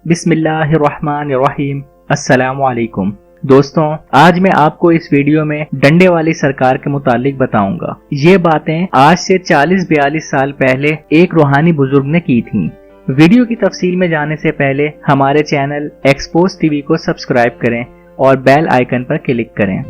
बिस्मिल्लाहिर्रहमानिर्रहीम। अस्सलाम वालेकुम दोस्तों, आज मैं आपको इस वीडियो में डंडे वाली सरकार के मुतालिक बताऊंगा। ये बातें आज से 40-42 साल पहले एक रूहानी बुजुर्ग ने की थीं। वीडियो की तफसील में जाने से पहले हमारे चैनल एक्सपोज टीवी को सब्सक्राइब करें और बेल आइकन पर क्लिक करें।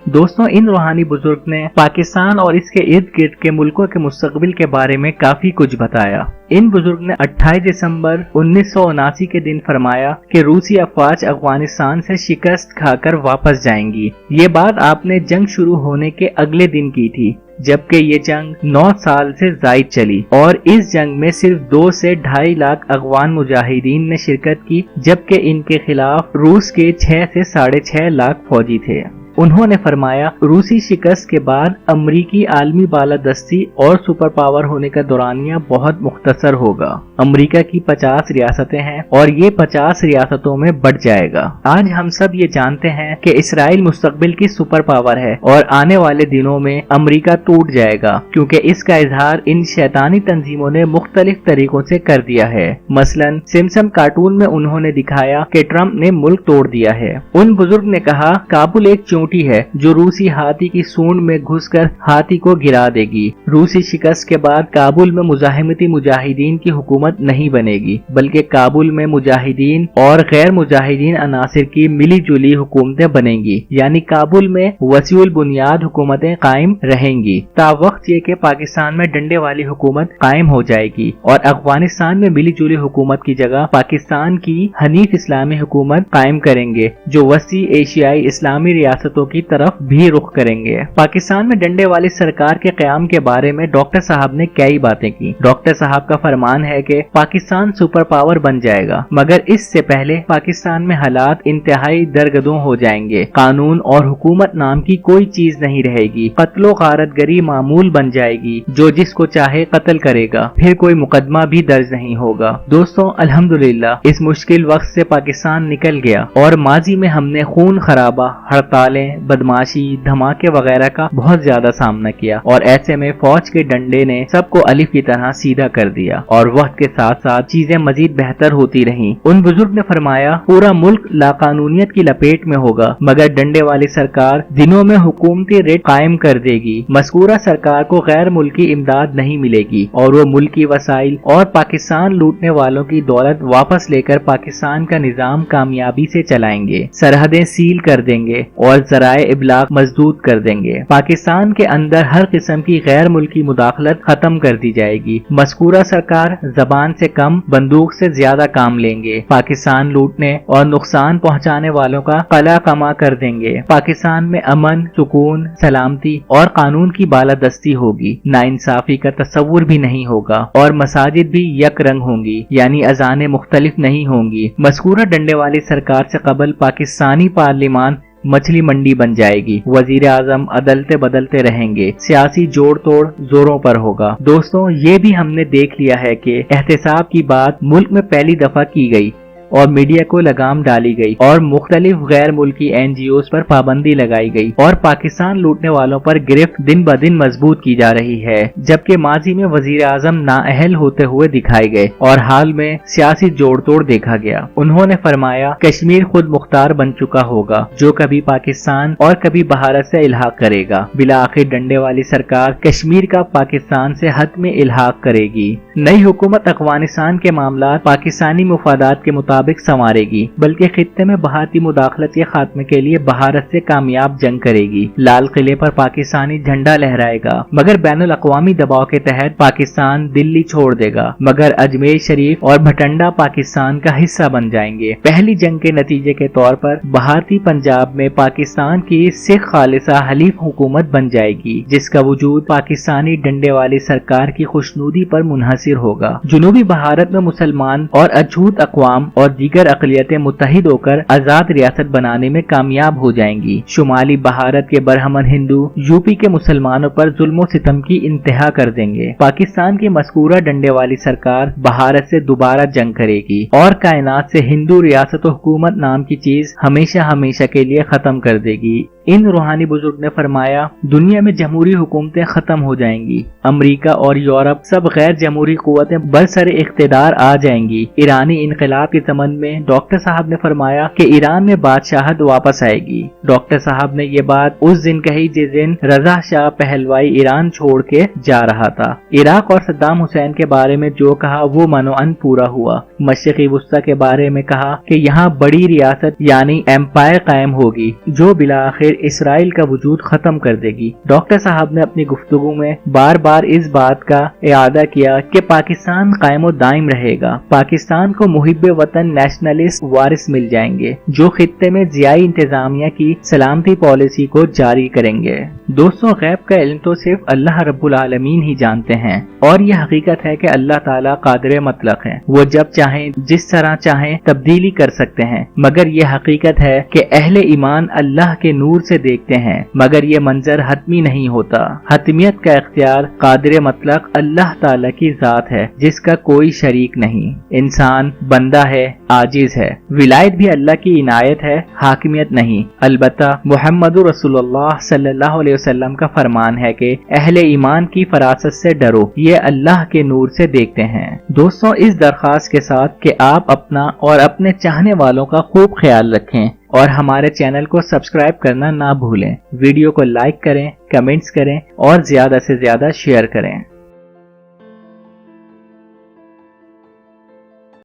दोस्तों, इन रूहानी बुजुर्ग ने पाकिस्तान और इसके इर्द गिर्द के मुल्कों के मुस्तकबिल के बारे में काफी कुछ बताया। इन बुजुर्ग ने 28 दिसंबर 1979 के दिन फरमाया कि रूसी अफवाज अफगानिस्तान से शिकस्त खाकर वापस जाएंगी। ये बात आपने जंग शुरू होने के अगले दिन की थी, जबकि ये जंग 9 साल से जायद चली और इस जंग में सिर्फ 2 से 2.5 लाख अफगान मुजाहिदीन ने शिरकत की, जबकि इनके खिलाफ रूस के 6 से 6.5 लाख फौजी थे। उन्होंने फरमाया, रूसी शिकस्त के बाद अमरीकी आलमी बालादस्ती और सुपर पावर होने का दौरानिया बहुत मुख्तसर होगा। अमरीका की 50 रियासतें हैं और ये 50 रियासतों में बढ़ जाएगा। आज हम सब ये जानते हैं कि इसराइल मुस्तकबिल की सुपर पावर है और आने वाले दिनों में अमरीका टूट जाएगा, क्योंकि इसका इजहार इन शैतानी तंजीमों ने मुख्तलिफ तरीकों से कर दिया है। मसलन सिम्पसन कार्टून में उन्होंने दिखाया कि ट्रंप ने मुल्क तोड़ दिया है। उन बुजुर्ग ने कहा, काबुल एक है जो रूसी हाथी की सूंड में घुसकर हाथी को गिरा देगी। रूसी शिकस्त के बाद काबुल में मुजाहिमती मुजाहिदीन की हुकूमत नहीं बनेगी, बल्कि काबुल में मुजाहिदीन और गैर मुजाहिदीन अनासिर की मिली जुली हुकूमतें बनेंगी, यानी काबुल में वसीउल बुनियाद हुकूमतें कायम रहेंगी। तावक्त ये कि पाकिस्तान में डंडे वाली हुकूमत कायम हो जाएगी और अफगानिस्तान में मिली जुली हुकूमत की जगह पाकिस्तान की हनीफ इस्लामी हुकूमत कायम करेंगे, जो वसी एशियाई इस्लामी रियासतों की तरफ भी रुख करेंगे। पाकिस्तान में डंडे वाली सरकार के क़याम के बारे में डॉक्टर साहब ने कई बातें की। डॉक्टर साहब का फरमान है कि पाकिस्तान सुपर पावर बन जाएगा, मगर इससे पहले पाकिस्तान में हालात इंतहाई दरगदों हो जाएंगे। कानून और हुकूमत नाम की कोई चीज नहीं रहेगी। कत्लो गारतगरी मामूल बन जाएगी, जो जिसको चाहे कत्ल करेगा, फिर कोई मुकदमा भी दर्ज नहीं होगा। दोस्तों, अल्हम्दुलिल्लाह इस मुश्किल वक्त से पाकिस्तान निकल गया और माजी में हमने खून खराबा, हड़तालें, बदमाशी, धमाके वगैरह का बहुत ज्यादा सामना किया और ऐसे में फौज के डंडे ने सबको अलिफ की तरह सीधा कर दिया और वक्त के साथ साथ चीजें मजीद बेहतर होती रहीं। उन बुजुर्ग ने फरमाया, पूरा मुल्क लाकानूनियत की लपेट में होगा, मगर डंडे वाली सरकार दिनों में हुकूमती रेट कायम कर देगी। मज़कूरा सरकार को गैर मुल्की इमदाद नहीं मिलेगी और वो मुल्की वसाइल और पाकिस्तान लूटने वालों की दौलत वापस लेकर पाकिस्तान का निजाम कामयाबी से चलाएंगे। सरहदें सील कर देंगे और ज़राए इब्लाग मजदूद कर देंगे। पाकिस्तान के अंदर हर किस्म की गैर मुल्की मुदाखलत खत्म कर दी जाएगी। मज़कूरा सरकार जबान से कम बंदूक से ज्यादा काम लेंगे। पाकिस्तान लूटने और नुकसान पहुंचाने वालों का कला कमा कर देंगे। पाकिस्तान में अमन, सुकून, सलामती और कानून की बालादस्ती होगी। नाइंसाफी का तस्वुर भी नहीं होगा और मसाजिद भी यक रंग होंगी, यानी अजानें मुख्तलिफ नहीं होंगी। मज़कूरा डंडे वाली सरकार से कबल पाकिस्तानी पार्लिमान मछली मंडी बन जाएगी। वजीर आजम अदलते बदलते रहेंगे। सियासी जोड़ तोड़ जोरों पर होगा। दोस्तों, ये भी हमने देख लिया है कि एहतसाब की बात मुल्क में पहली दफा की गई और मीडिया को लगाम डाली गई और मुख्तलिफ गैर मुल्की NGOs पर पाबंदी लगाई गई और पाकिस्तान लूटने वालों पर गिरफ्त दिन ब दिन मजबूत की जा रही है, जबकि माजी में वजीर आजम नाअहल होते हुए दिखाए गए और हाल में सियासी जोड़ तोड़ देखा गया। उन्होंने फरमाया, कश्मीर खुद मुख्तार बन चुका होगा, जो कभी पाकिस्तान और कभी भारत से इल्हाक करेगा। बिला आखिर डंडे वाली सरकार कश्मीर का पाकिस्तान से हद में इल्हाक करेगी। नई हुकूमत अफगानिस्तान के मामला पाकिस्तानी मुफादात के मुताबिक संवारेगी, बल्कि खित्ते में भारतीय मुदाखलत के खात्मे के लिए भारत से कामयाब जंग करेगी। लाल किले पर पाकिस्तानी झंडा लहराएगा, मगर बैनुल अक़वामी दबाव के तहत पाकिस्तान दिल्ली छोड़ देगा, मगर अजमेर शरीफ और भटंडा पाकिस्तान का हिस्सा बन जाएंगे। पहली जंग के नतीजे के तौर पर भारतीय पंजाब में पाकिस्तान की सिख खालिसा हलीफ हुकूमत बन जाएगी, जिसका वजूद पाकिस्तानी डंडे वाली सरकार की खुशनुदी पर मुनहसिर होगा। जुनूबी भारत में मुसलमान और अछूत अक़वाम और दीगर अक़लियतें मुत्तहिद होकर आजाद रियासत बनाने में कामयाब हो जाएंगी। शुमाली भारत के बरहमन हिंदू यूपी के मुसलमानों पर जुल्म सितम की इंतहा कर देंगे। पाकिस्तान की मज़कूरा डंडे वाली सरकार भारत से दोबारा जंग करेगी और कायनात से हिंदू रियासत और हुकूमत नाम की चीज हमेशा हमेशा के लिए खत्म कर देगी। इन रूहानी बुजुर्ग ने फरमाया, दुनिया में जमहूरी हुकूमतें खत्म हो जाएंगी। अमरीका और यूरोप सब गैर जमहूरी कुव्वतें बरसरे इख्तिदार आ जाएंगी। ईरानी इनकलाब के यमन में डॉक्टर साहब ने फरमाया कि ईरान में बादशाहत वापस आएगी। डॉक्टर साहब ने ये बात उस दिन कही जिस दिन रजा शाह पहलवाई ईरान छोड़ के जा रहा था। इराक और सद्दाम हुसैन के बारे में जो कहा वो मनोअन पूरा हुआ। मशरिकी वुस्ता के बारे में कहा कि यहाँ बड़ी रियासत यानी एम्पायर कायम होगी जो बिला आखिर इसराइल का वजूद खत्म कर देगी। डॉक्टर साहब ने अपनी गुफ्तगू में बार बार इस बात का इआदा किया कि पाकिस्तान कायमो दाइम रहेगा। पाकिस्तान को मुहिब्बे वतन नेशनलिस्ट वारिस मिल जाएंगे जो खित्ते में जियाई इंतजामिया की सलामती पॉलिसी को जारी करेंगे। दोस्तों, गैब का इल्म तो सिर्फ अल्लाह रब्बुल आलमीन ही जानते हैं और ये हकीकत है कि अल्लाह ताला कादिर मुतलक है। वो जब चाहें जिस तरह चाहें तब्दीली कर सकते हैं। मगर ये हकीकत है कि अहले ईमान अल्लाह के नूर से देखते हैं, मगर ये मंजर हतमी नहीं होता। हतमियत का इख्तियार कादिर मुतलक अल्लाह ताला की जात है जिसका कोई शरीक नहीं। इंसान बंदा है, आजिज है। विलायत भी अल्लाह की इनायत है, हाकिमियत नहीं। अलबत्ता मुहम्मदुर रसूलुल्लाह सल्लल्लाहु अलैहि वसल्लम का फरमान है कि अहले ईमान की फरासत से डरो, ये अल्लाह के नूर से देखते हैं। दोस्तों, इस दरख्वास्त के साथ कि आप अपना और अपने चाहने वालों का खूब ख्याल रखें और हमारे चैनल को सब्सक्राइब करना ना भूलें। वीडियो को लाइक करें, कमेंट्स करें और ज्यादा से ज्यादा शेयर करें।